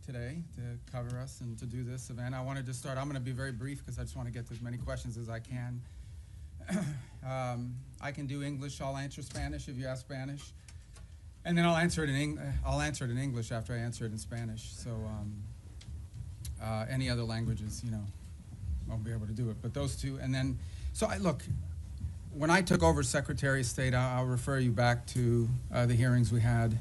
today to cover us and to do this event. I wanted to start, I'm going to be very brief because I just want to get to as many questions as I can. I can do English, I'll answer Spanish if you ask Spanish. And then I'll answer it in English after I answer it in Spanish. So any other languages, you know, I'll be able to do it. But those two, and then, look, when I took over Secretary of State, I'll refer you back to the hearings we had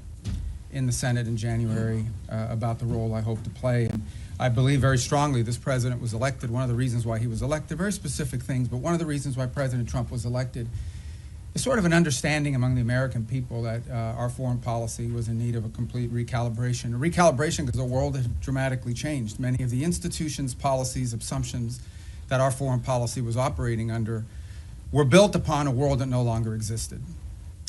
in the Senate in January about the role I hope to play. And I believe very strongly this president was elected. One of the reasons why he was elected, very specific things, but one of the reasons why President Trump was elected is sort of an understanding among the American people that our foreign policy was in need of a complete recalibration. A recalibration because the world had dramatically changed. Many of the institutions, policies, assumptions that our foreign policy was operating under were built upon a world that no longer existed.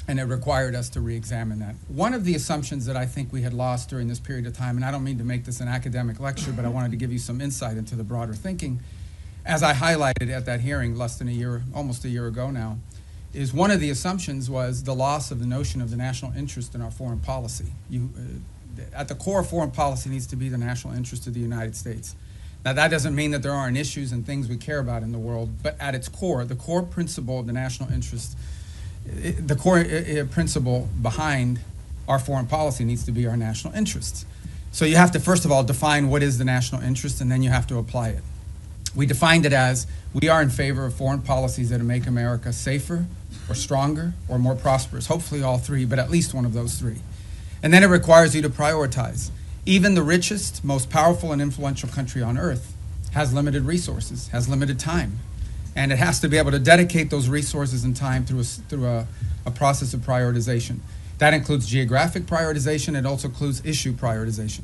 And it required us to re-examine that. One of the assumptions that I think we had lost during this period of time, and I don't mean to make this an academic lecture, but I wanted to give you some insight into the broader thinking, as I highlighted at that hearing less than a year, almost a year ago now, is one of the assumptions was the loss of the notion of the national interest in our foreign policy. At the core of foreign policy needs to be the national interest of the United States. Now that doesn't mean that there aren't issues and things we care about in the world, but at its core, the core principle of the national interest, the core principle behind our foreign policy needs to be our national interests. So you have to first of all define what is the national interest, and then you have to apply it. We defined it as we are in favor of foreign policies that make America safer or stronger or more prosperous, hopefully all three, but at least one of those three. And then it requires you to prioritize. Even the richest, most powerful and influential country on earth has limited resources, has limited time. And it has to be able to dedicate those resources and time through a process of prioritization. That includes geographic prioritization. It also includes issue prioritization.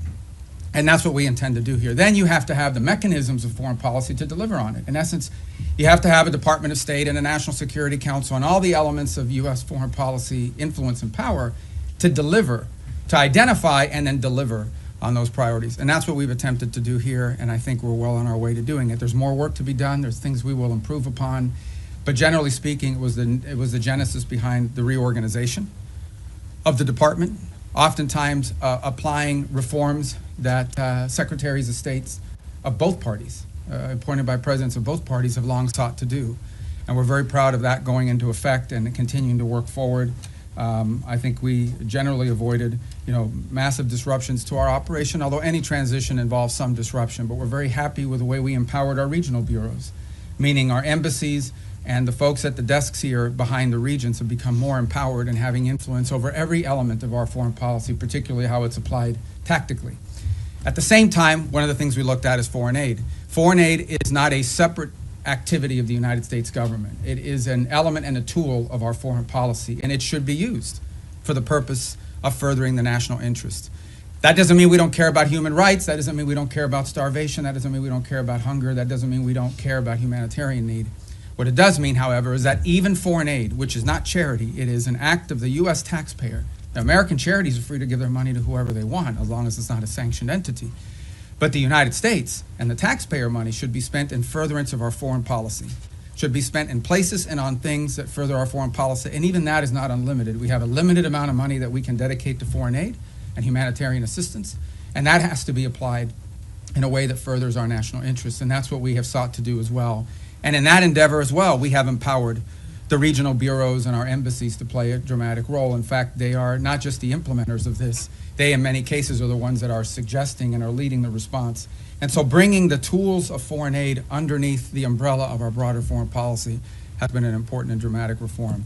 And that's what we intend to do here. Then you have to have the mechanisms of foreign policy to deliver on it. In essence, you have to have a Department of State and a National Security Council and all the elements of U.S. foreign policy influence and power to deliver, to identify and then deliver on those priorities. And that's what we've attempted to do here, and I think we're well on our way to doing it. There's more work to be done. There's things we will improve upon. But generally speaking, it was the genesis behind the reorganization of the department, oftentimes applying reforms that secretaries of states of both parties, appointed by presidents of both parties, have long sought to do. And we're very proud of that going into effect and continuing to work forward. I think we generally avoided, massive disruptions to our operation, although any transition involves some disruption. But we're very happy with the way we empowered our regional bureaus, meaning our embassies and the folks at the desks here behind the regions have become more empowered and having influence over every element of our foreign policy, particularly how it's applied tactically. At the same time, one of the things we looked at is foreign aid. Foreign aid is not a separate activity of the United States government. It is an element and a tool of our foreign policy, and it should be used for the purpose of furthering the national interest. That doesn't mean we don't care about human rights. That doesn't mean we don't care about starvation. That doesn't mean we don't care about hunger. That doesn't mean we don't care about humanitarian need. What it does mean, however, is that even foreign aid, which is not charity, it is an act of the U.S. taxpayer. Now, American charities are free to give their money to whoever they want, as long as it's not a sanctioned entity. But the United States and the taxpayer money should be spent in furtherance of our foreign policy, should be spent in places and on things that further our foreign policy. And even that is not unlimited. We have a limited amount of money that we can dedicate to foreign aid and humanitarian assistance, and that has to be applied in a way that furthers our national interests. And that's what we have sought to do as well. And in that endeavor as well, we have empowered the regional bureaus and our embassies to play a dramatic role. In fact, they are not just the implementers of this. They, in many cases, are the ones that are suggesting and are leading the response. And so bringing the tools of foreign aid underneath the umbrella of our broader foreign policy has been an important and dramatic reform.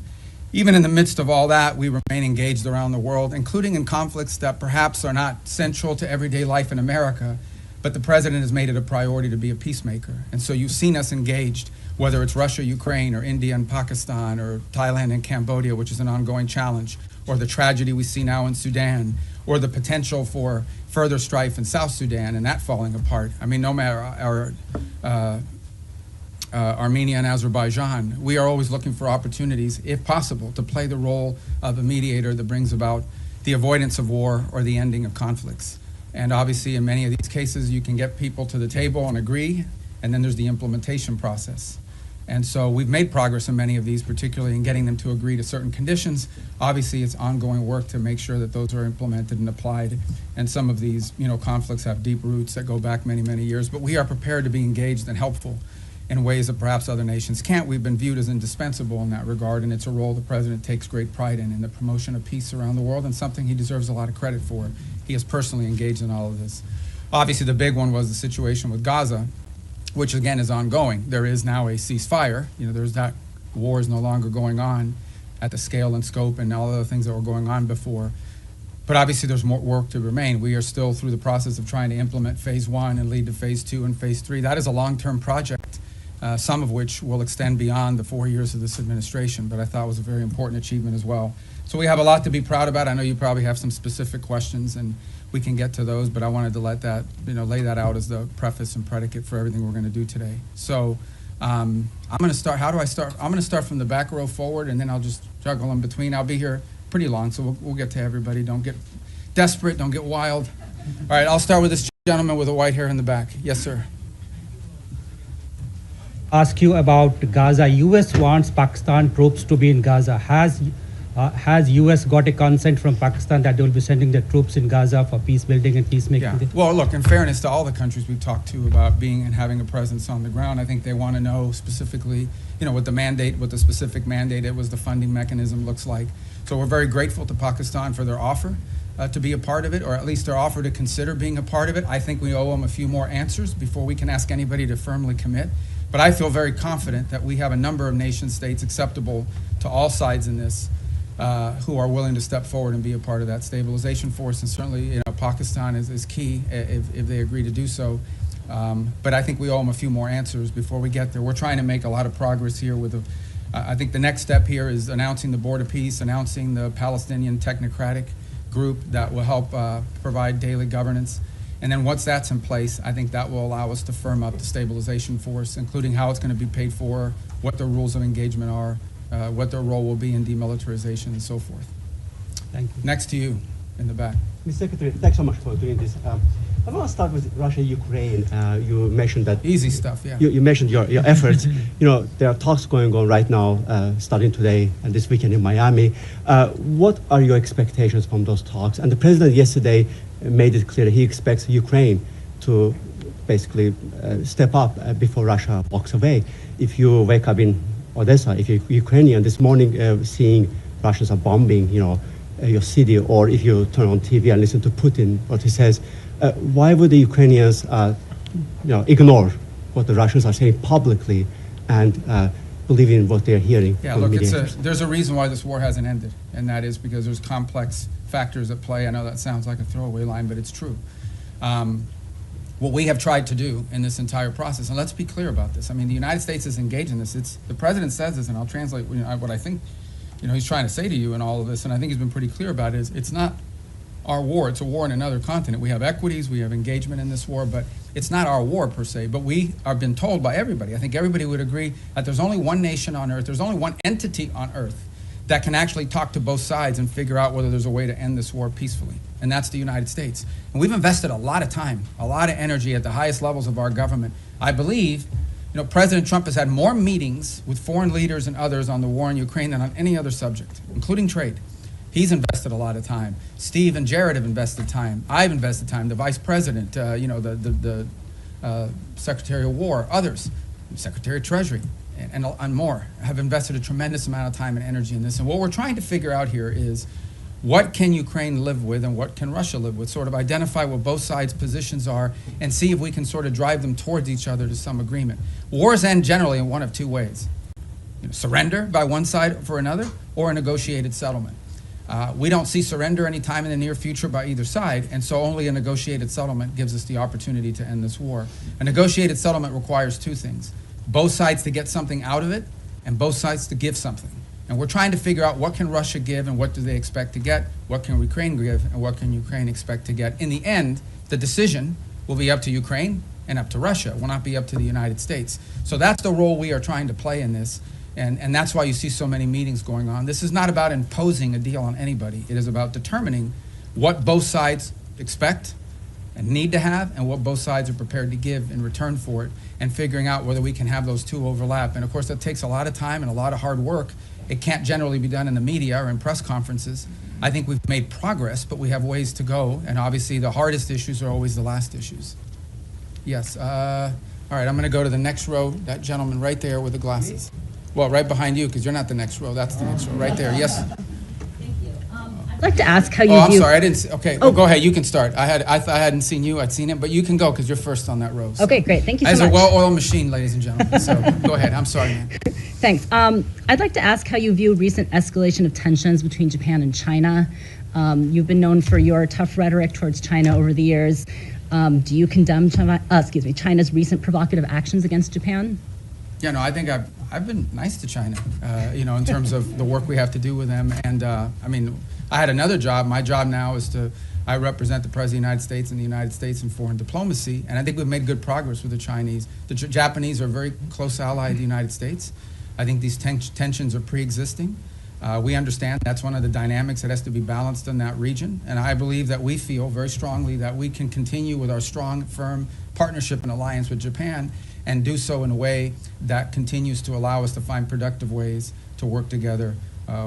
Even in the midst of all that, we remain engaged around the world, including in conflicts that perhaps are not central to everyday life in America, but the president has made it a priority to be a peacemaker. And so you've seen us engaged, whether it's Russia, Ukraine, or India and Pakistan, or Thailand and Cambodia, which is an ongoing challenge, or the tragedy we see now in Sudan, or the potential for further strife in South Sudan and that falling apart. I mean, no matter Armenia and Azerbaijan, we are always looking for opportunities, if possible, to play the role of a mediator that brings about the avoidance of war or the ending of conflicts. And obviously, in many of these cases, you can get people to the table and agree, and then there's the implementation process. And so we've made progress in many of these, particularly in getting them to agree to certain conditions. Obviously, it's ongoing work to make sure that those are implemented and applied. And some of these, conflicts have deep roots that go back many, many years. But we are prepared to be engaged and helpful in ways that perhaps other nations can't. We've been viewed as indispensable in that regard, and it's a role the President takes great pride in the promotion of peace around the world, and something he deserves a lot of credit for. He is personally engaged in all of this. Obviously, the big one was the situation with Gaza, which again is ongoing. There is now a ceasefire. There's that war is no longer going on at the scale and scope and all the other things that were going on before. But obviously there's more work to remain. We are still through the process of trying to implement phase 1 and lead to phase 2 and phase 3. That is a long-term project, some of which will extend beyond the 4 years of this administration, but I thought was a very important achievement as well. So we have a lot to be proud about. I know you probably have some specific questions, and we can get to those, but I wanted to let that, lay that out as the preface and predicate for everything we're going to do today. So I'm going to start. How do I start? I'm going to start from the back row forward, and then I'll just juggle in between. I'll be here pretty long, so we'll get to everybody. Don't get desperate. Don't get wild. All right, I'll start with this gentleman with the white hair in the back. Yes, sir. Ask you about Gaza. U.S. wants Pakistan troops to be in Gaza. Has U.S. got a consent from Pakistan that they will be sending their troops in Gaza for peace building and peacemaking? Yeah. Well, look, in fairness to all the countries we've talked to about being and having a presence on the ground, I think they want to know specifically, what the mandate, what the specific mandate it was, the funding mechanism looks like. So we're very grateful to Pakistan for their offer to be a part of it, or at least their offer to consider being a part of it. I think we owe them a few more answers before we can ask anybody to firmly commit. But I feel very confident that we have a number of nation states acceptable to all sides in this who are willing to step forward and be a part of that stabilization force. And certainly, Pakistan is key if they agree to do so. But I think we owe them a few more answers before we get there. We're trying to make a lot of progress here with I think the next step here is announcing the Board of Peace, announcing the Palestinian Technocratic Group that will help provide daily governance. And then once that's in place, I think that will allow us to firm up the stabilization force, including how it's going to be paid for, what the rules of engagement are, what their role will be in demilitarization and so forth. Thank you. Next to you in the back. Mr. Secretary, thanks so much for doing this. I want to start with Russia, Ukraine. You mentioned that... Easy stuff, yeah. You mentioned your efforts. There are talks going on right now, starting today and this weekend in Miami. What are your expectations from those talks? And the president yesterday made it clear that he expects Ukraine to basically step up before Russia walks away. If you wake up in Odessa, if you're Ukrainian this morning, seeing Russians are bombing, your city, or if you turn on TV and listen to Putin, what he says, why would the Ukrainians, ignore what the Russians are saying publicly and believe in what they're hearing? Yeah, look, there's a reason why this war hasn't ended, and that is because there's complex factors at play. I know that sounds like a throwaway line, but it's true. What we have tried to do in this entire process, and let's be clear about this. I mean, the United States is engaged in this. The president says this, and I'll translate what I think he's trying to say to you in all of this, and I think he's been pretty clear about it, is it's not our war. It's a war in another continent. We have equities, we have engagement in this war, but it's not our war per se. But we have been told by everybody, I think everybody would agree, that there's only one nation on earth, there's only one entity on earth that can actually talk to both sides and figure out whether there's a way to end this war peacefully, and that's the United States. And we've invested a lot of time, a lot of energy at the highest levels of our government. I believe, President Trump has had more meetings with foreign leaders and others on the war in Ukraine than on any other subject, including trade. He's invested a lot of time. Steve and Jared have invested time. I've invested time. The Vice President, the Secretary of War, others, Secretary of Treasury, and more have invested a tremendous amount of time and energy in this. And what we're trying to figure out here is what can Ukraine live with and what can Russia live with, sort of identify what both sides' positions are and see if we can sort of drive them towards each other to some agreement. Wars end generally in one of two ways. Surrender by one side for another, or a negotiated settlement. We don't see surrender anytime in the near future by either side, and so only a negotiated settlement gives us the opportunity to end this war. A negotiated settlement requires two things: both sides to get something out of it, and both sides to give something. And we're trying to figure out what can Russia give and what do they expect to get, what can Ukraine give and what can Ukraine expect to get. In the end, the decision will be up to Ukraine and up to Russia. It will not be up to the United States. So that's the role we are trying to play in this. And that's why you see so many meetings going on. This is not about imposing a deal on anybody. It is about determining what both sides expect and need to have and what both sides are prepared to give in return for it, and figuring out whether we can have those two overlap. And of course, that takes a lot of time and a lot of hard work. It can't generally be done in the media or in press conferences. I think we've made progress, but we have ways to go, and obviously the hardest issues are always the last issues. Yes, all right, I'm gonna go to the next row, that gentleman right there with the glasses. Well, right behind you, because you're not the next row, that's the next row, right there, yes. I'd like to ask how you Oh, I'm view. sorry, I didn't see, okay, Oh. go ahead, you can start. I hadn't seen you, I'd seen him, but you can go, because you're first on that row. So. Okay, great. Thank you so As much. a well-oiled machine, ladies and gentlemen, so go ahead, I'm sorry, man. Thanks. I'd like to ask how you view recent escalation of tensions between Japan and China. You've been known for your tough rhetoric towards China over the years. Do you condemn China's recent provocative actions against Japan? Yeah, no, I think I've been nice to China, in terms of the work we have to do with them. And I mean, I had another job. My job now is I represent the President of the United States and the United States in foreign diplomacy, and I think we've made good progress with the Chinese. The Japanese are a very close ally of the United States. I think these tensions are pre-existing. We understand that's one of the dynamics that has to be balanced in that region, and I believe that we feel very strongly that we can continue with our strong, firm partnership and alliance with Japan and do so in a way that continues to allow us to find productive ways to work together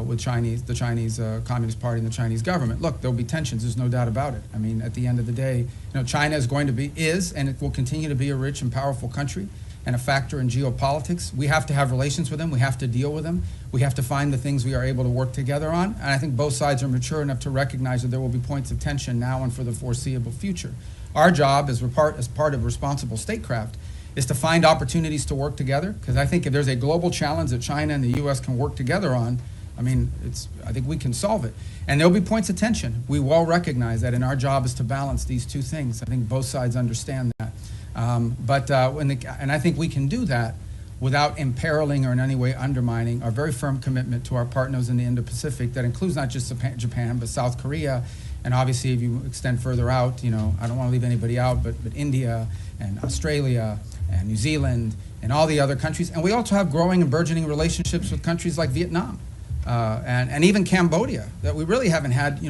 with the Chinese Communist Party and the Chinese government. Look, there'll be tensions, there's no doubt about it. I mean, at the end of the day, China is and it will continue to be a rich and powerful country and a factor in geopolitics. We have to have relations with them, we have to deal with them, we have to find the things we are able to work together on, and I think both sides are mature enough to recognize that there will be points of tension now and for the foreseeable future. Our job as part of responsible statecraft is to find opportunities to work together, because I think if there's a global challenge that China and the U.S. can work together on, I think we can solve it. And there'll be points of tension. We well recognize that, and our job is to balance these two things. I think both sides understand that. And I think we can do that without imperiling or in any way undermining our very firm commitment to our partners in the Indo-Pacific. That includes not just Japan, but South Korea, and obviously if you extend further out, I don't want to leave anybody out, but India and Australia and New Zealand and all the other countries. And we also have growing and burgeoning relationships with countries like Vietnam and even Cambodia that we really haven't had,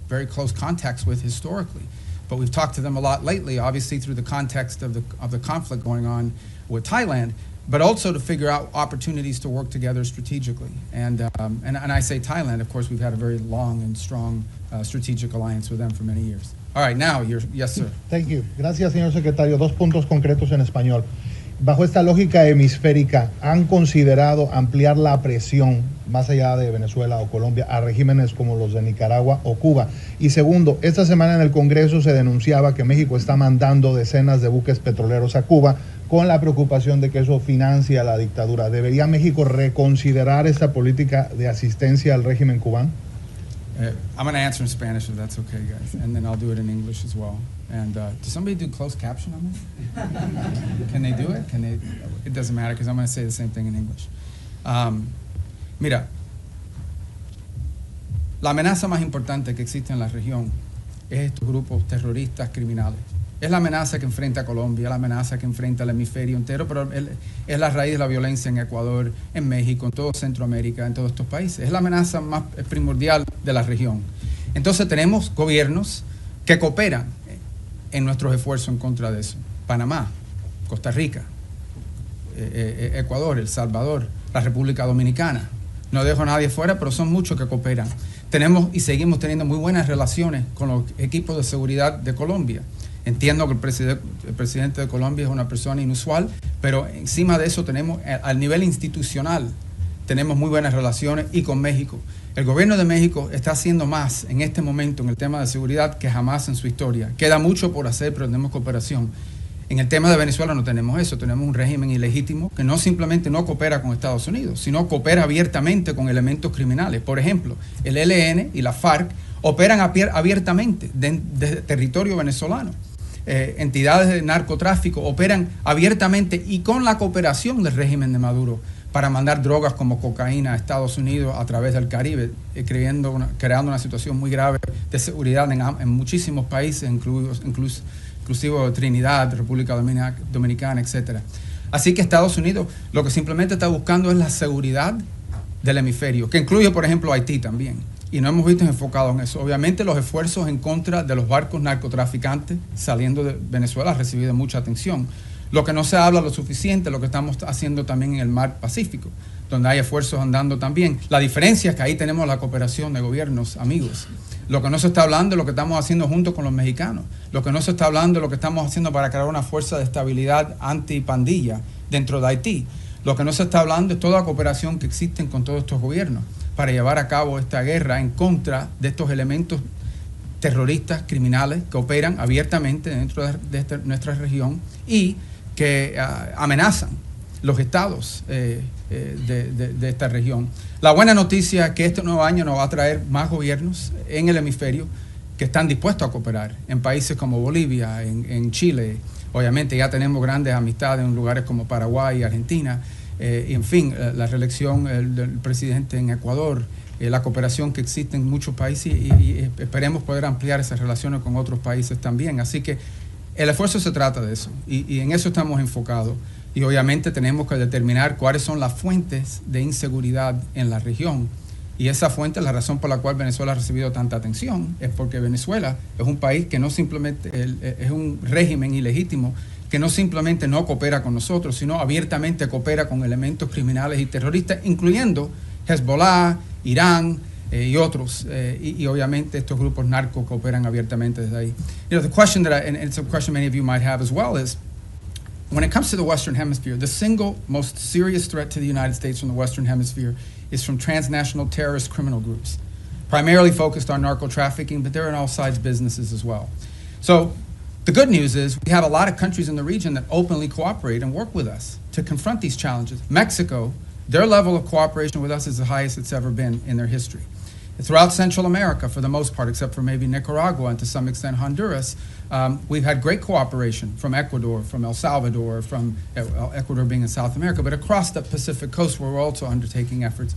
very close contacts with historically. But we've talked to them a lot lately, obviously through the context of the conflict going on with Thailand, but also to figure out opportunities to work together strategically. And I say Thailand, of course, we've had a very long and strong strategic alliance with them for many years. All right, now, yes, sir. Thank you. Gracias, señor secretario. Dos puntos concretos en español. Bajo esta lógica hemisférica, ¿han considerado ampliar la presión más allá de Venezuela o Colombia a regímenes como los de Nicaragua o Cuba? Y segundo, esta semana en el Congreso se denunciaba que México está mandando decenas de buques petroleros a Cuba con la preocupación de que eso financia la dictadura. ¿Debería México reconsiderar esta política de asistencia al régimen cubano? I'm going to answer in Spanish if that's okay, guys, and then I'll do it in English as well. And does somebody do closed caption on this? Can they do it? It doesn't matter because I'm going to say the same thing in English. Mira, la amenaza más importante que existe en la región es estos grupos terroristas criminales. Es la amenaza que enfrenta a Colombia, es la amenaza que enfrenta al hemisferio entero, pero es la raíz de la violencia en Ecuador, en México, en toda Centroamérica, en todos estos países. Es la amenaza más primordial de la región. Entonces tenemos gobiernos que cooperan en nuestros esfuerzos en contra de eso. Panamá, Costa Rica, Ecuador, El Salvador, la República Dominicana. No dejo a nadie fuera, pero son muchos que cooperan. Tenemos y seguimos teniendo muy buenas relaciones con los equipos de seguridad de Colombia. Entiendo que el presidente de Colombia es una persona inusual, pero encima de eso tenemos, al nivel institucional, tenemos muy buenas relaciones y con México. El gobierno de México está haciendo más en este momento en el tema de seguridad que jamás en su historia. Queda mucho por hacer, pero tenemos cooperación. En el tema de Venezuela no tenemos eso, tenemos un régimen ilegítimo que no simplemente no coopera con Estados Unidos, sino coopera abiertamente con elementos criminales. Por ejemplo, el ELN y la FARC operan abiertamente desde territorio venezolano. Entidades de narcotráfico operan abiertamente y con la cooperación del régimen de Maduro para mandar drogas como cocaína a Estados Unidos a través del Caribe, creando una situación muy grave de seguridad en muchísimos países, inclusive Trinidad, República Dominicana, etc. Así que Estados Unidos lo que simplemente está buscando es la seguridad del hemisferio, que incluye, por ejemplo, Haití también. y no hemos visto enfocados en eso. Obviamente los esfuerzos en contra de los barcos narcotraficantes saliendo de Venezuela han recibido mucha atención. Lo que no se habla lo suficiente, lo que estamos haciendo también en el mar Pacífico, donde hay esfuerzos andando también. La diferencia es que ahí tenemos la cooperación de gobiernos amigos. Lo que no se está hablando es lo que estamos haciendo junto con los mexicanos. Lo que no se está hablando es lo que estamos haciendo para crear una fuerza de estabilidad antipandilla dentro de Haití. Lo que no se está hablando es toda la cooperación que existen con todos estos gobiernos para llevar a cabo esta guerra en contra de estos elementos terroristas, criminales, que operan abiertamente dentro de nuestra región y que amenazan los estados de esta región. La buena noticia es que este nuevo año nos va a traer más gobiernos en el hemisferio que están dispuestos a cooperar en países como Bolivia, en Chile. Obviamente ya tenemos grandes amistades en lugares como Paraguay y Argentina. Y en fin, la reelección del presidente en Ecuador, la cooperación que existe en muchos países y esperemos poder ampliar esas relaciones con otros países también. Así que el esfuerzo se trata de eso y en eso estamos enfocados. Y obviamente tenemos que determinar cuáles son las fuentes de inseguridad en la región. Y esa fuente, la razón por la cual Venezuela ha recibido tanta atención, es porque Venezuela es un país que no simplemente, es un régimen ilegítimo, que no simplemente no coopera con nosotros, sino abiertamente coopera con elementos criminales y terroristas, incluyendo Hezbollah, Irán y otros. Y obviamente estos grupos narcos cooperan abiertamente desde ahí. You know, the question that and it's a question many of you might have as well, is when it comes to the Western Hemisphere, the single most serious threat to the United States from the Western Hemisphere is from transnational terrorist criminal groups, primarily focused on narco trafficking, but they're in all sides businesses as well. So the good news is we have a lot of countries in the region that openly cooperate and work with us to confront these challenges. Mexico, their level of cooperation with us is the highest it's ever been in their history. Throughout Central America, for the most part, except for maybe Nicaragua and to some extent Honduras, we've had great cooperation from Ecuador, from El Salvador, from Ecuador being in South America, but across the Pacific coast where we're also undertaking efforts.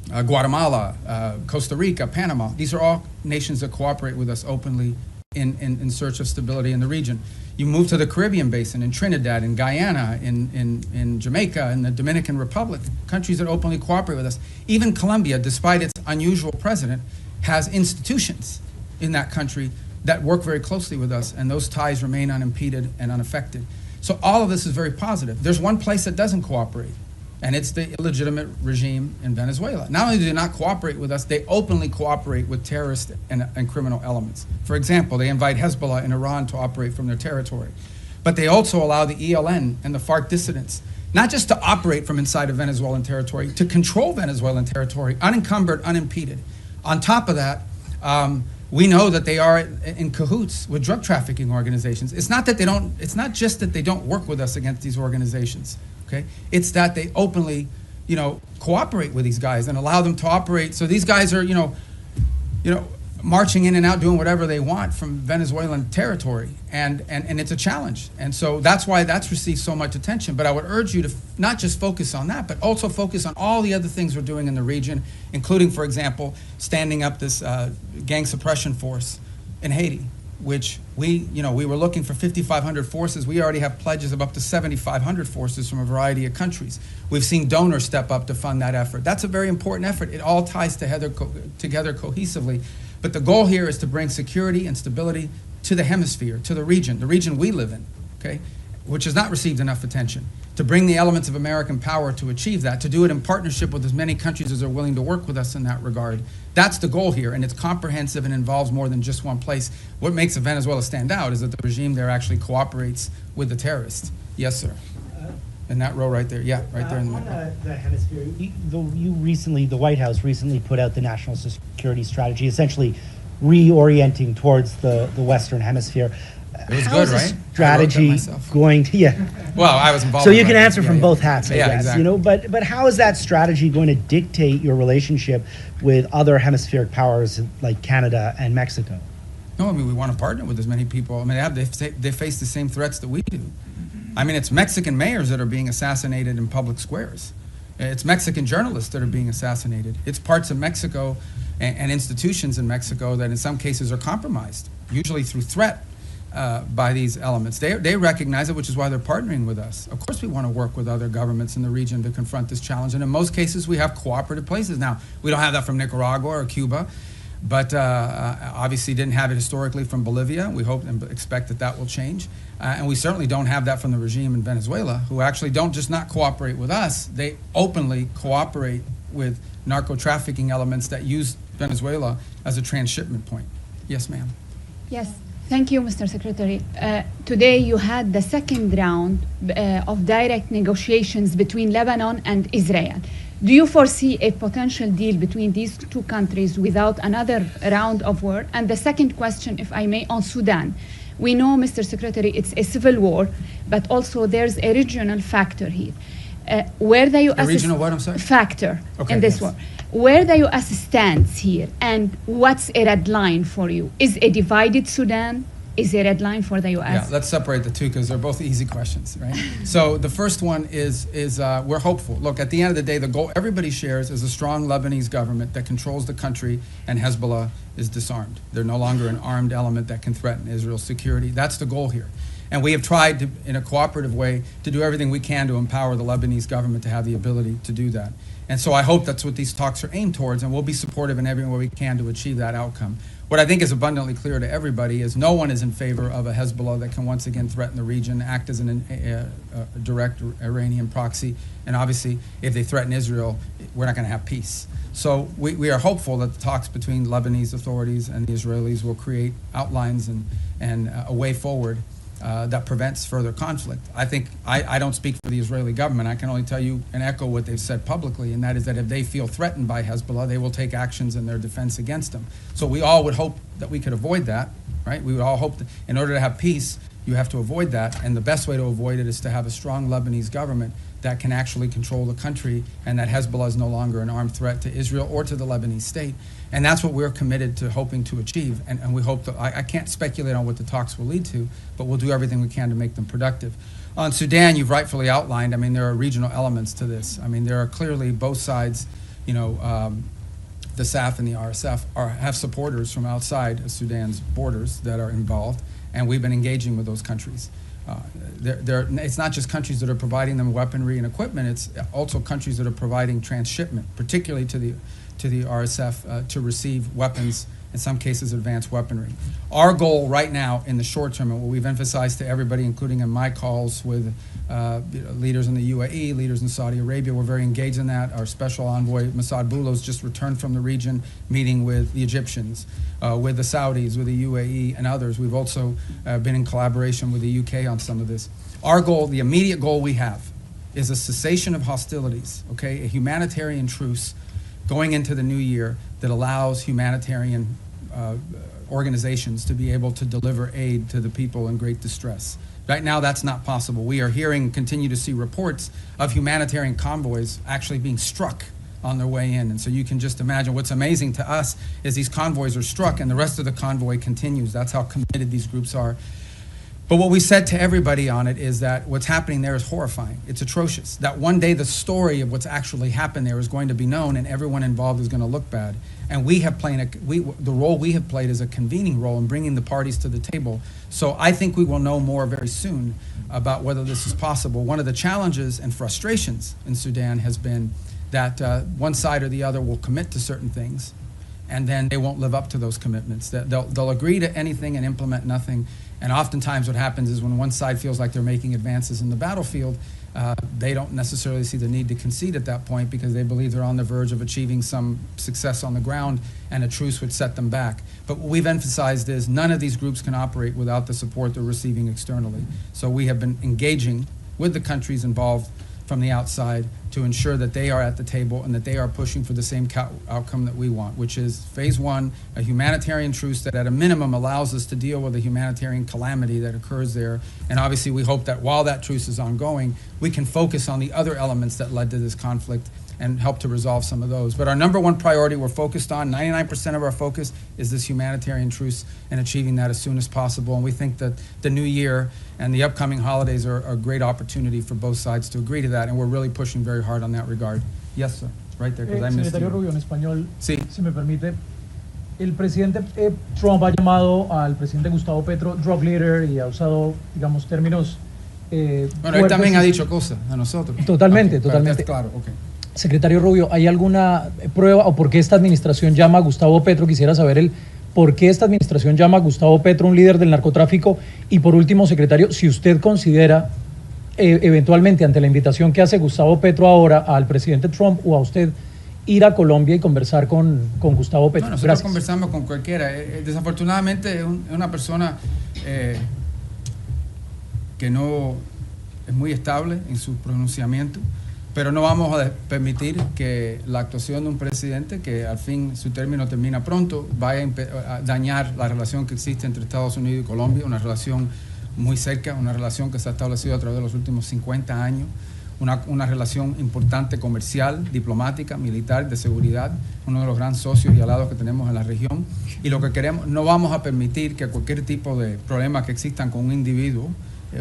Guatemala, Costa Rica, Panama, these are all nations that cooperate with us openly in search of stability in the region. You move to the Caribbean basin, in Trinidad, in Guyana, in Jamaica, in the Dominican Republic, countries that openly cooperate with us. Even Colombia, despite its unusual president, has institutions in that country that work very closely with us, and those ties remain unimpeded and unaffected. So all of this is very positive. There's one place that doesn't cooperate, and it's the illegitimate regime in Venezuela. Not only do they not cooperate with us, they openly cooperate with terrorist and criminal elements. For example, they invite Hezbollah in Iran to operate from their territory. But they also allow the ELN and the FARC dissidents not just to operate from inside of Venezuelan territory, to control Venezuelan territory, unencumbered, unimpeded. On top of that, we know that they are in cahoots with drug trafficking organizations. It's not just that they don't work with us against these organizations. Okay, it's that they openly, cooperate with these guys and allow them to operate. So these guys are, marching in and out, doing whatever they want from Venezuelan territory, and it's a challenge. And so that's why that's received so much attention. But I would urge you to not just focus on that, but also focus on all the other things we're doing in the region, including, for example, standing up this gang suppression force in Haiti, which we were looking for 5,500 forces. We already have pledges of up to 7,500 forces from a variety of countries. We've seen donors step up to fund that effort. That's a very important effort. It all ties together cohesively. But the goal here is to bring security and stability to the hemisphere, to the region we live in, okay, which has not received enough attention. To bring the elements of American power to achieve that, to do it in partnership with as many countries as are willing to work with us in that regard. That's the goal here, and it's comprehensive and involves more than just one place. What makes Venezuela stand out is that the regime there actually cooperates with the terrorists. Yes, sir. In that row right there. Yeah, right there in the middle. The hemisphere, the White House recently put out the national security strategy, essentially reorienting towards the Western Hemisphere. It was How good, is right? the strategy going to, Well, I was involved. So in you that. can answer from Yeah. both hats, I Yeah, guess, exactly. but how is that strategy going to dictate your relationship with other hemispheric powers like Canada and Mexico? No, I mean, we want to partner with as many people. I mean, they face the same threats that we do. I mean, it's Mexican mayors that are being assassinated in public squares. It's Mexican journalists that are being assassinated. It's parts of Mexico and institutions in Mexico that in some cases are compromised, usually through threat. by these elements. They recognize it, which is why they're partnering with us. Of course we want to work with other governments in the region to confront this challenge, and in most cases we have cooperative places. Now, we don't have that from Nicaragua or Cuba, but obviously didn't have it historically from Bolivia. We hope and expect that that will change. And we certainly don't have that from the regime in Venezuela, who actually don't just not cooperate with us, they openly cooperate with narco-trafficking elements that use Venezuela as a transshipment point. Yes, ma'am. Yes, thank you, Mr. Secretary. Today you had the second round of direct negotiations between Lebanon and Israel. Do you foresee a potential deal between these two countries without another round of war? And the second question, if I may, on Sudan. We know, Mr. Secretary, it's a civil war, but also there's a regional factor here. Where the U.S. A regional what, I'm sorry? Factor Okay, in this yes. war. Where the U.S. stands here, and what's a red line for you? Is a divided Sudan is a red line for the U.S.? Yeah, let's separate the two because they're both easy questions, right? So the first one is we're hopeful. Look, at the end of the day, the goal everybody shares is a strong Lebanese government that controls the country, and Hezbollah is disarmed. They're no longer an armed element that can threaten Israel's security. That's the goal here. And we have tried to, in a cooperative way, to do everything we can to empower the Lebanese government to have the ability to do that. And so I hope that's what these talks are aimed towards, and we'll be supportive in every way we can to achieve that outcome. What I think is abundantly clear to everybody is no one is in favor of a Hezbollah that can once again threaten the region, act as a direct Iranian proxy, and obviously if they threaten Israel, we're not going to have peace. So we are hopeful that the talks between Lebanese authorities and the Israelis will create outlines and a way forward that prevents further conflict. I think I don't speak for the Israeli government. I can only tell you and echo what they've said publicly, and that is that if they feel threatened by Hezbollah, they will take actions in their defense against them. So we all would hope that we could avoid that, right? We would all hope that in order to have peace, you have to avoid that, and the best way to avoid it is to have a strong Lebanese government that can actually control the country, and that Hezbollah is no longer an armed threat to Israel or to the Lebanese state. And that's what we're committed to hoping to achieve. And we hope that, I can't speculate on what the talks will lead to, but we'll do everything we can to make them productive. On Sudan, you've rightfully outlined, I mean, there are regional elements to this. I mean, there are clearly both sides, you know, the SAF and the RSF have supporters from outside of Sudan's borders that are involved, and we've been engaging with those countries. It's not just countries that are providing them weaponry and equipment, it's also countries that are providing transshipment, particularly to the RSF to receive weapons, in some cases advanced weaponry. Our goal right now in the short term, and what we've emphasized to everybody, including in my calls with leaders in the UAE, leaders in Saudi Arabia, we're very engaged in that. Our special envoy, Massad Boulos, just returned from the region, meeting with the Egyptians, with the Saudis, with the UAE, and others. We've also been in collaboration with the UK on some of this. Our goal, the immediate goal we have, is a cessation of hostilities, okay, a humanitarian truce going into the new year that allows humanitarian organizations to be able to deliver aid to the people in great distress. Right now, that's not possible. We are hearing and continue to see reports of humanitarian convoys actually being struck on their way in. And so you can just imagine what's amazing to us is these convoys are struck and the rest of the convoy continues. That's how committed these groups are. But what we said to everybody on it is that what's happening there is horrifying. It's atrocious. That one day the story of what's actually happened there is going to be known and everyone involved is going to look bad. And we have played the role we have played is a convening role in bringing the parties to the table. So I think we will know more very soon about whether this is possible. One of the challenges and frustrations in Sudan has been that one side or the other will commit to certain things and then they won't live up to those commitments. They'll agree to anything and implement nothing. And oftentimes what happens is when one side feels like they're making advances in the battlefield, they don't necessarily see the need to concede at that point because they believe they're on the verge of achieving some success on the ground and a truce would set them back. But what we've emphasized is none of these groups can operate without the support they're receiving externally. So we have been engaging with the countries involved from the outside to ensure that they are at the table and that they are pushing for the same outcome that we want, which is phase one, a humanitarian truce that at a minimum allows us to deal with a humanitarian calamity that occurs there. And obviously we hope that while that truce is ongoing, we can focus on the other elements that led to this conflict and help to resolve some of those. But our number one priority we're focused on, 99% of our focus is this humanitarian truce and achieving that as soon as possible. And we think that the new year and the upcoming holidays are a great opportunity for both sides to agree to that, and we're really pushing very hard on that regard. Yes, sir. Right there, because I missed Secretario you. Rubio, en español, Sí. si me permite. El presidente Trump ha llamado al presidente Gustavo Petro drug leader y ha usado, digamos, términos Bueno, él también ha dicho cosas a nosotros. Totalmente, Okay, totalmente. Claro, okay. Secretario Rubio, ¿hay alguna prueba o por qué esta administración llama a Gustavo Petro? Quisiera saber por qué esta administración llama a Gustavo Petro un líder del narcotráfico. Y por último, secretario, si usted considera eventualmente ante la invitación que hace Gustavo Petro ahora al presidente Trump o a usted ir a Colombia y conversar con Gustavo Petro. No, nosotros Gracias. conversamos con cualquiera. Desafortunadamente es una persona que no es muy estable en su pronunciamiento, pero no vamos a permitir que la actuación de un presidente, que al fin su término termina pronto, vaya a dañar la relación que existe entre Estados Unidos y Colombia, una relación muy cerca, una relación que se ha establecido a través de los últimos 50 años, una relación importante comercial, diplomática, militar, de seguridad, uno de los grandes socios y aliados que tenemos en la región. Y lo que queremos, no vamos a permitir que cualquier tipo de problema que existan con un individuo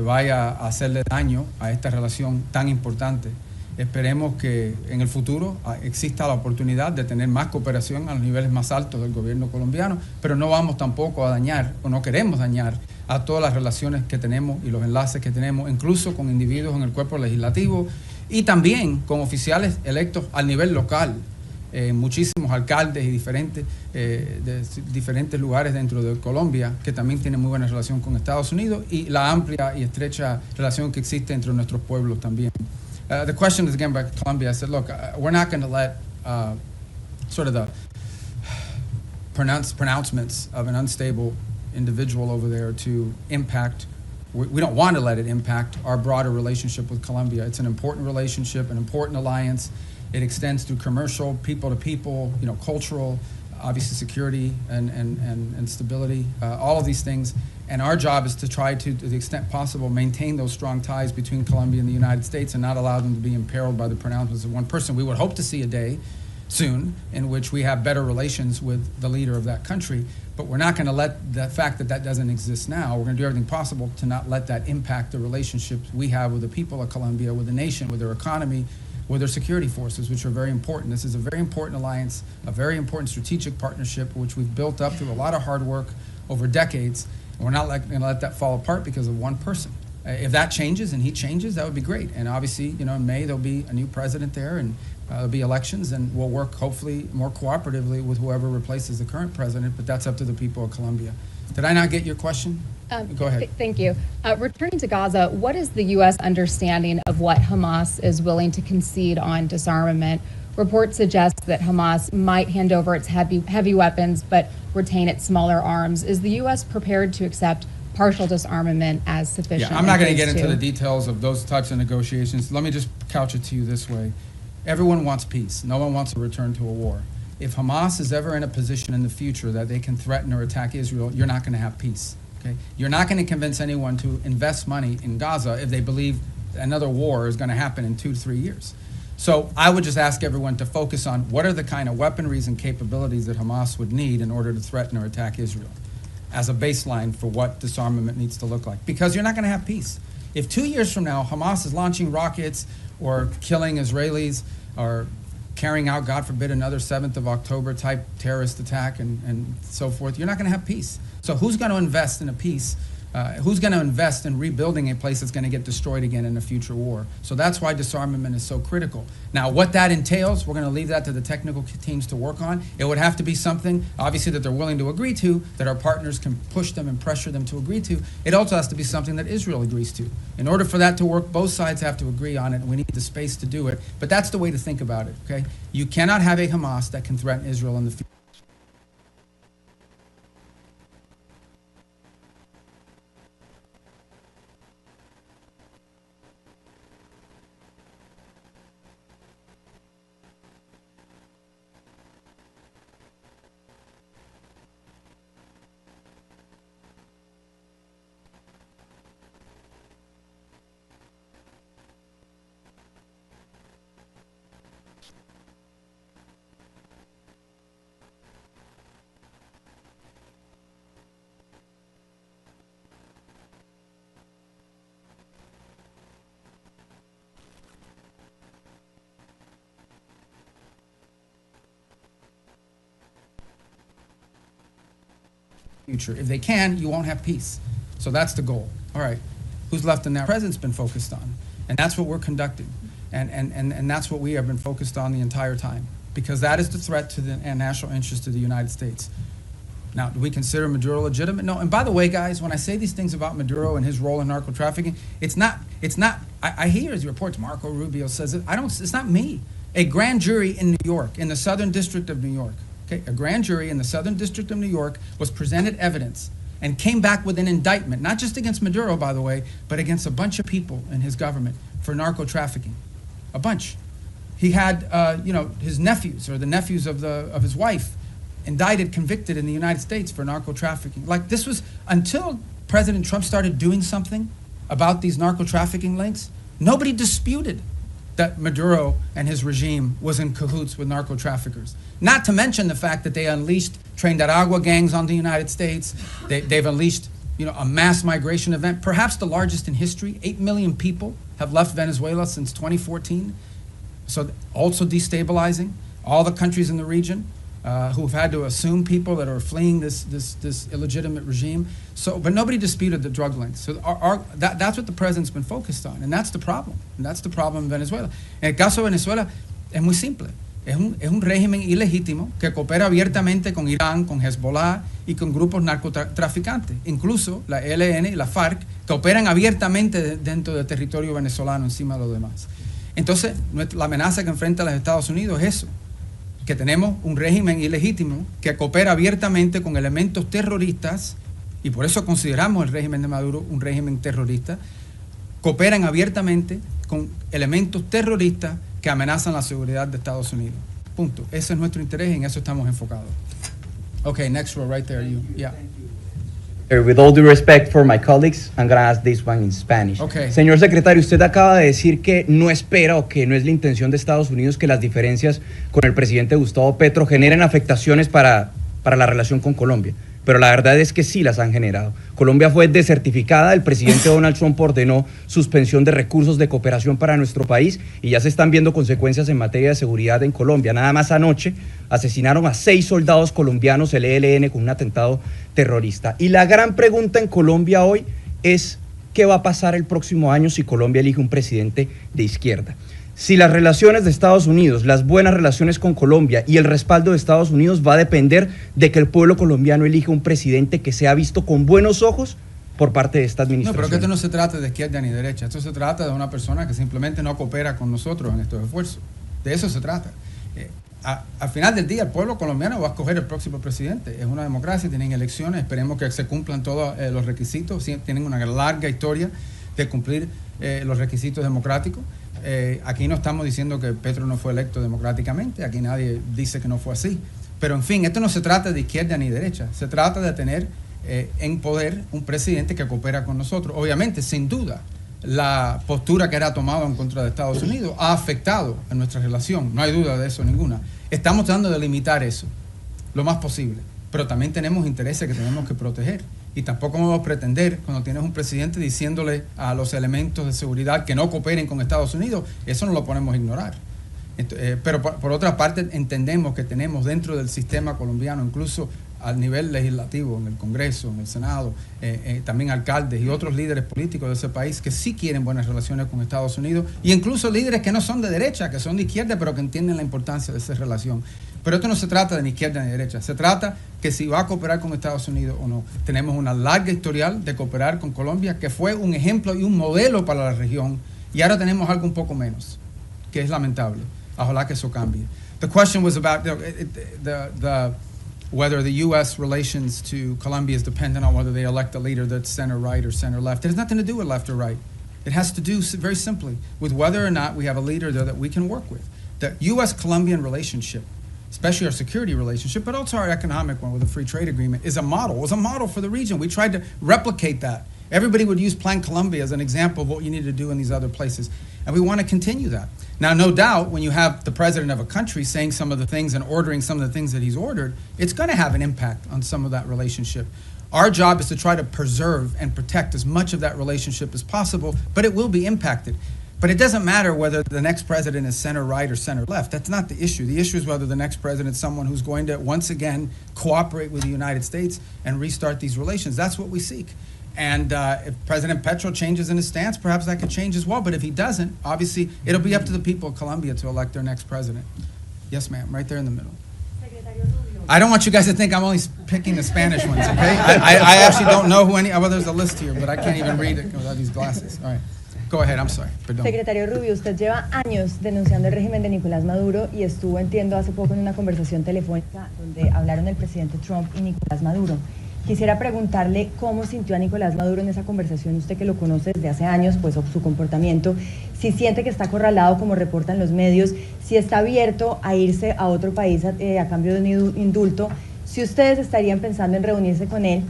vaya a hacerle daño a esta relación tan importante. Esperemos que en el futuro exista la oportunidad de tener más cooperación a los niveles más altos del gobierno colombiano, pero no vamos tampoco a dañar, o no queremos dañar, a todas las relaciones que tenemos y los enlaces que tenemos, incluso con individuos en el cuerpo legislativo y también con oficiales electos al nivel local, muchísimos alcaldes y de diferentes lugares dentro de Colombia que también tienen muy buena relación con Estados Unidos y la amplia y estrecha relación que existe entre nuestros pueblos también. The question is again about Colombia. I said, look, we're not going to let sort of the pronouncements of an unstable individual over there to impact. We don't want to let it impact our broader relationship with Colombia. It's an important relationship, an important alliance. It extends through commercial, people to people, cultural, obviously security and stability, all of these things. And our job is to try to the extent possible, maintain those strong ties between Colombia and the United States and not allow them to be imperiled by the pronouncements of one person. We would hope to see a day soon in which we have better relations with the leader of that country, but we're not going to let the fact that doesn't exist now, we're going to do everything possible to not let that impact the relationships we have with the people of Colombia, with the nation, with their economy, with their security forces, which are very important. This is a very important alliance, a very important strategic partnership, which we've built up through a lot of hard work over decades. And we're not going to let that fall apart because of one person. If that changes and he changes, that would be great. And obviously, in May, there'll be a new president there and there'll be elections and we'll work hopefully more cooperatively with whoever replaces the current president, but that's up to the people of Colombia. Did I not get your question? Go ahead. Thank you. Returning to Gaza, what is the U.S. understanding of what Hamas is willing to concede on disarmament? Reports suggest that Hamas might hand over its heavy weapons but retain its smaller arms. Is the U.S. prepared to accept partial disarmament as sufficient? Yeah, I'm not going to get into the details of those types of negotiations. Let me just couch it to you this way. Everyone wants peace. No one wants a return to a war. If Hamas is ever in a position in the future that they can threaten or attack Israel, you're not going to have peace. Okay? You're not going to convince anyone to invest money in Gaza if they believe another war is going to happen in 2 to 3 years. So I would just ask everyone to focus on what are the kind of weaponries and capabilities that Hamas would need in order to threaten or attack Israel as a baseline for what disarmament needs to look like. Because you're not going to have peace. If 2 years from now Hamas is launching rockets or killing Israelis or carrying out, God forbid, another 7th of October type terrorist attack and so forth, you're not going to have peace. So who's going to invest in a peace? Who's going to invest in rebuilding a place that's going to get destroyed again in a future war? So that's why disarmament is so critical. Now, what that entails, we're going to leave that to the technical teams to work on. It would have to be something, obviously, that they're willing to agree to, that our partners can push them and pressure them to agree to. It also has to be something that Israel agrees to. In order for that to work, both sides have to agree on it, and we need the space to do it. But that's the way to think about it, okay? You cannot have a Hamas that can threaten Israel in the future. future. If they can, you won't have peace. So that's the goal. All right, who's left in that? The president's been focused on, and that's what we're conducting, and that's what we have been focused on the entire time, because that is the threat to the national interest of the United States. Now, do we consider Maduro legitimate? No. And by the way, guys, when I say these things about Maduro and his role in narco trafficking, it's not. I hear his reports. Marco Rubio says it. It's not me. A grand jury in New York, in the Southern District of New York, okay, a grand jury in the Southern District of New York was presented evidence and came back with an indictment, not just against Maduro, by the way, but against a bunch of people in his government for narco trafficking, a bunch. He had, his nephews or the nephews of his wife indicted, convicted in the United States for narco trafficking. Like, this was until President Trump started doing something about these narco trafficking links. Nobody disputed that Maduro and his regime was in cahoots with narco traffickers. Not to mention the fact that they unleashed Trinidad gangs on the United States. They've unleashed, a mass migration event, perhaps the largest in history. 8 million people have left Venezuela since 2014. So also destabilizing all the countries in the region who've had to assume people that are fleeing this illegitimate regime. So, but nobody disputed the drug links. So that's what the president's been focused on, and that's the problem. And that's the problem in Venezuela. En el caso de Venezuela es muy simple. Es un régimen ilegítimo que coopera abiertamente con Irán, con Hezbollah y con grupos narcotraficantes. Incluso la ELN y la FARC que operan abiertamente dentro del territorio venezolano encima de los demás. Entonces, la amenaza que enfrenta los Estados Unidos es eso, que tenemos un régimen ilegítimo que coopera abiertamente con elementos terroristas, y por eso consideramos el régimen de Maduro un régimen terrorista. Cooperan abiertamente con elementos terroristas que amenazan la seguridad de Estados Unidos. Punto. Ese es nuestro interés y en eso estamos enfocados. Okay, next row right there, you. Yeah. With all due respect for my colleagues, I'm going to ask this one in Spanish. Okay. Señor secretario, usted acaba de decir que no espera o que no es la intención de Estados Unidos que las diferencias con el presidente Gustavo Petro generen afectaciones para la relación con Colombia. Pero la verdad es que sí las han generado. Colombia fue desertificada, el presidente Donald Trump ordenó suspensión de recursos de cooperación para nuestro país y ya se están viendo consecuencias en materia de seguridad en Colombia. Nada más anoche asesinaron a 6 soldados colombianos, el ELN, con un atentado terrorista. Y la gran pregunta en Colombia hoy es ¿qué va a pasar el próximo año si Colombia elige un presidente de izquierda? Si las relaciones de Estados Unidos, las buenas relaciones con Colombia y el respaldo de Estados Unidos va a depender de que el pueblo colombiano elija un presidente que sea visto con buenos ojos por parte de esta administración. No, pero que esto no se trata de izquierda ni derecha. Esto se trata de una persona que simplemente no coopera con nosotros en estos esfuerzos. De eso se trata. Al final del día, el pueblo colombiano va a escoger el próximo presidente. Es una democracia, tienen elecciones, esperemos que se cumplan todos los requisitos. Tienen una larga historia de cumplir los requisitos democráticos. Aquí no estamos diciendo que Petro no fue electo democráticamente, aquí nadie dice que no fue así. Pero en fin, esto no se trata de izquierda ni derecha, se trata de tener en poder un presidente que coopera con nosotros. Obviamente, sin duda, la postura que era tomada en contra de Estados Unidos ha afectado a nuestra relación, no hay duda de eso ninguna. Estamos tratando de limitar eso lo más posible, pero también tenemos intereses que tenemos que proteger. Y tampoco vamos a pretender, cuando tienes un presidente diciéndole a los elementos de seguridad que no cooperen con Estados Unidos, eso no lo podemos ignorar. Pero por otra parte, entendemos que tenemos dentro del sistema colombiano, incluso al nivel legislativo, en el Congreso, en el Senado, también alcaldes y otros líderes políticos de ese país que sí quieren buenas relaciones con Estados Unidos, y incluso líderes que no son de derecha, que son de izquierda, pero que entienden la importancia de esa relación. Pero esto no se trata de ni izquierda ni derecha, se trata que si va a cooperar con Estados Unidos o no. Tenemos una larga historial de cooperar con Colombia, que fue un ejemplo y un modelo para la región, y ahora tenemos algo un poco menos, que es lamentable. Ojalá que eso cambie. The question was about whether the U.S. relations to Colombia is dependent on whether they elect a leader that's center-right or center-left. It has nothing to do with left or right. It has to do very simply with whether or not we have a leader there that we can work with. The U.S.-Colombian relationship, especially our security relationship, but also our economic one with a free trade agreement, is a model. It was a model for the region. We tried to replicate that. Everybody would use Plan Colombia as an example of what you need to do in these other places. And we want to continue that. Now, no doubt, when you have the president of a country saying some of the things and ordering some of the things that he's ordered, it's going to have an impact on some of that relationship. Our job is to try to preserve and protect as much of that relationship as possible, but it will be impacted. But it doesn't matter whether the next president is center right or center left. That's not the issue. The issue is whether the next president is someone who's going to once again cooperate with the United States and restart these relations. That's what we seek. And if President Petro changes in his stance, perhaps that could change as well. But if he doesn't, obviously, it'll be up to the people of Colombia to elect their next president. Yes, ma'am, right there in the middle. I don't want you guys to think I'm only picking the Spanish ones, okay? I actually don't know who any, well, there's a list here, but I can't even read it without these glasses. All right, go ahead, I'm sorry, perdón. Secretario Rubio, usted lleva años denunciando el régimen de Nicolás Maduro y estuvo, entiendo, hace poco en una conversación telefónica donde hablaron el presidente Trump y Nicolás Maduro. Quisiera preguntarle cómo sintió a Nicolás Maduro en esa conversación, usted que lo conoce desde hace años, pues su comportamiento, si siente que está acorralado como reportan los medios, si está abierto a irse a otro país a cambio de un indulto, si ustedes estarían pensando en reunirse con él.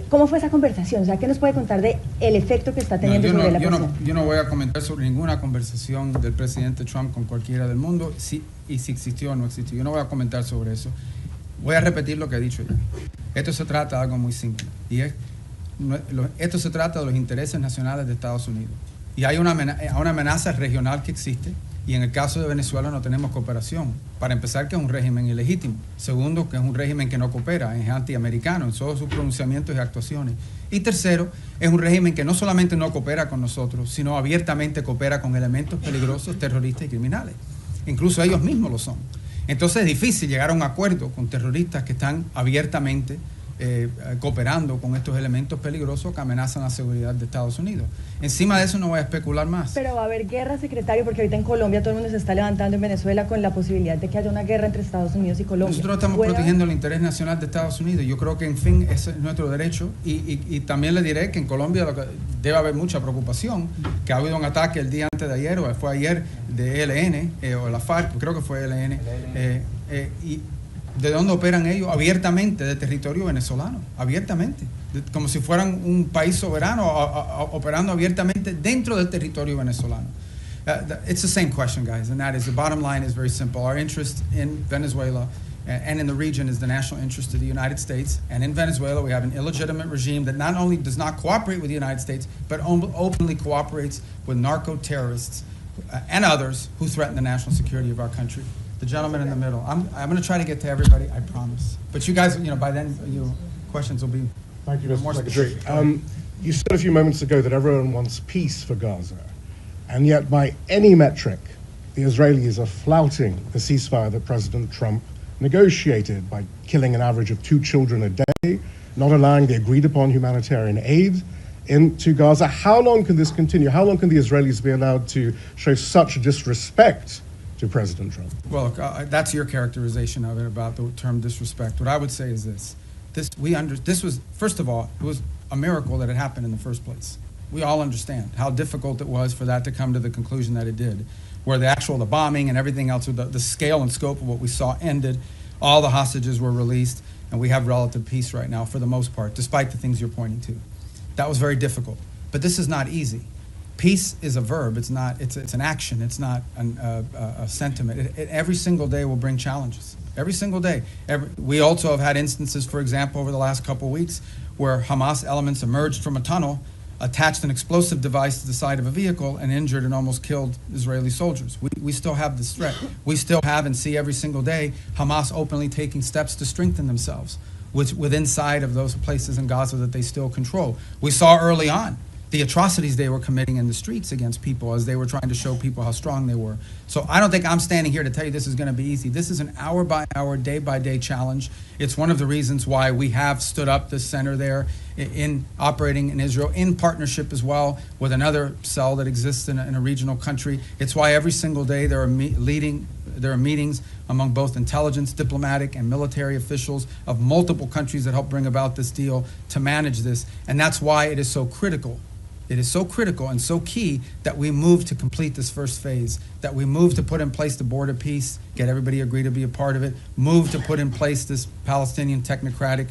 ¿Cómo fue esa conversación? O sea, ¿qué nos puede contar de el efecto que está teniendo sobre la presión? Yo no voy a comentar sobre ninguna conversación del presidente Trump con cualquiera del mundo, si existió o no existió. Yo no voy a comentar sobre eso. Voy a repetir lo que he dicho ya. Esto se trata de algo muy simple. Y esto se trata de los intereses nacionales de Estados Unidos. Y hay una amenaza regional que existe. Y en el caso de Venezuela no tenemos cooperación. Para empezar, que es un régimen ilegítimo. Segundo, que es un régimen que no coopera, es antiamericano en todos sus pronunciamientos y actuaciones. Y tercero, es un régimen que no solamente no coopera con nosotros, sino abiertamente coopera con elementos peligrosos, terroristas y criminales. Incluso ellos mismos lo son. Entonces es difícil llegar a un acuerdo con terroristas que están abiertamente cooperando con estos elementos peligrosos que amenazan la seguridad de Estados Unidos. Encima de eso no voy a especular más. Pero va a haber guerra, secretario, porque ahorita en Colombia todo el mundo se está levantando, en Venezuela, con la posibilidad de que haya una guerra entre Estados Unidos y Colombia. Nosotros estamos protegiendo el interés nacional de Estados Unidos. Yo creo que, en fin, ese es nuestro derecho. Y también le diré que en Colombia debe haber mucha preocupación, que ha habido un ataque el día antes de ayer, o fue ayer, de ELN, o la FARC, creo que fue ELN, y ¿de dónde operan ellos? Abiertamente, de territorio venezolano, abiertamente, como si fueran un país soberano, operando abiertamente dentro del territorio venezolano. It's the same question, guys, and that is, the bottom line is very simple. Our interest in Venezuela and in the region is the national interest of the United States, and in Venezuela we have an illegitimate regime that not only does not cooperate with the United States, but openly cooperates with narco-terrorists and others who threaten the national security of our country. The gentleman in the middle. I'm going to try to get to everybody, I promise. But you guys, by then, your questions will be Thank you, more Mr. Secretary. specific. You said a few moments ago that everyone wants peace for Gaza, and yet by any metric, the Israelis are flouting the ceasefire that President Trump negotiated by killing an average of 2 children a day, not allowing the agreed-upon humanitarian aid into Gaza. How long can this continue? How long can the Israelis be allowed to show such disrespect to President Trump? Well, look, that's your characterization of it about the term disrespect. What I would say is this. This was, first of all, it was a miracle that it happened in the first place. We all understand how difficult it was for that to come to the conclusion that it did, where the bombing and everything else, the scale and scope of what we saw ended, all the hostages were released, and we have relative peace right now for the most part, despite the things you're pointing to. That was very difficult. But this is not easy. Peace is a verb. It's an action. It's not a sentiment. Every single day will bring challenges. Every single day. We also have had instances, for example, over the last couple of weeks, where Hamas elements emerged from a tunnel, attached an explosive device to the side of a vehicle, and injured and almost killed Israeli soldiers. We still have this threat. We still have and see every single day Hamas openly taking steps to strengthen themselves within inside of those places in Gaza that they still control. We saw early on the atrocities they were committing in the streets against people as they were trying to show people how strong they were. So I don't think I'm standing here to tell you this is going to be easy. This is an hour-by-hour, day-by-day challenge. It's one of the reasons why we have stood up this center there in operating in Israel, in partnership as well with another cell that exists in a regional country. It's why every single day there are meetings among both intelligence, diplomatic, and military officials of multiple countries that help bring about this deal to manage this. And that's why it is so critical. It is so critical and so key that we move to complete this first phase, that we move to put in place the border peace, get everybody agree to be a part of it, move to put in place this Palestinian technocratic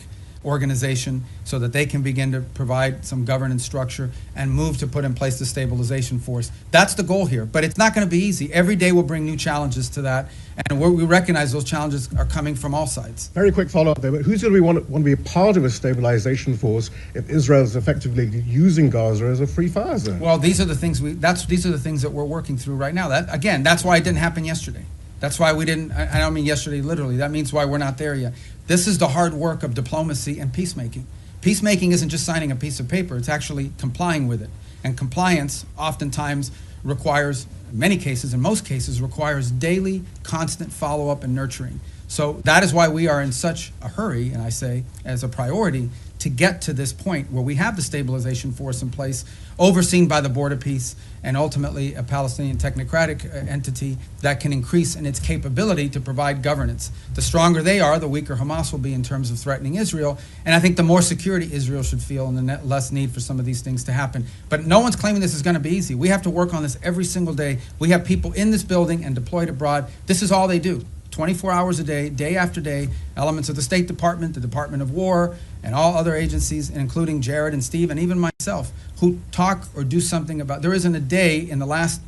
organization so that they can begin to provide some governance structure and move to put in place the stabilization force. That's the goal here, but it's not going to be easy. Every day will bring new challenges to that, and we recognize those challenges are coming from all sides. Very quick follow-up there, but who's going to want to be a part of a stabilization force if Israel is effectively using Gaza as a free fire zone? Well, these are the things these are the things that we're working through right now. That, again, that's why it didn't happen yesterday. That's why we didn't, I don't mean yesterday literally, that means why we're not there yet. This is the hard work of diplomacy and peacemaking. Peacemaking isn't just signing a piece of paper, it's actually complying with it. And compliance oftentimes requires, in many cases, in most cases, requires daily, constant follow-up and nurturing. So that is why we are in such a hurry, and I say as a priority, to get to this point where we have the stabilization force in place, overseen by the Board of Peace, and ultimately a Palestinian technocratic entity that can increase in its capability to provide governance. The stronger they are, the weaker Hamas will be in terms of threatening Israel, and I think the more security Israel should feel and the less need for some of these things to happen. But no one's claiming this is going to be easy. We have to work on this every single day. We have people in this building and deployed abroad. This is all they do. 24 hours a day, day after day, elements of the State Department, the Department of War, and all other agencies, including Jared and Steve, and even myself, who talk or do something about. There isn't a day in the last,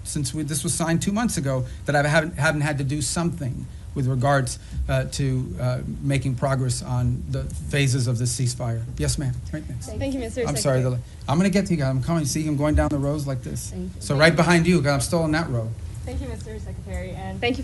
since this was signed 2 months ago, that I haven't had to do something with regards to making progress on the phases of the ceasefire. Yes, ma'am. Right next. Thank you, Mr. I'm Secretary. sorry. I'm going to get to you guys. I'm coming. See him going down the rows like this. Thank you. So right behind you, 'cause I'm still in that row. Thank you, Mr. Secretary, and thank you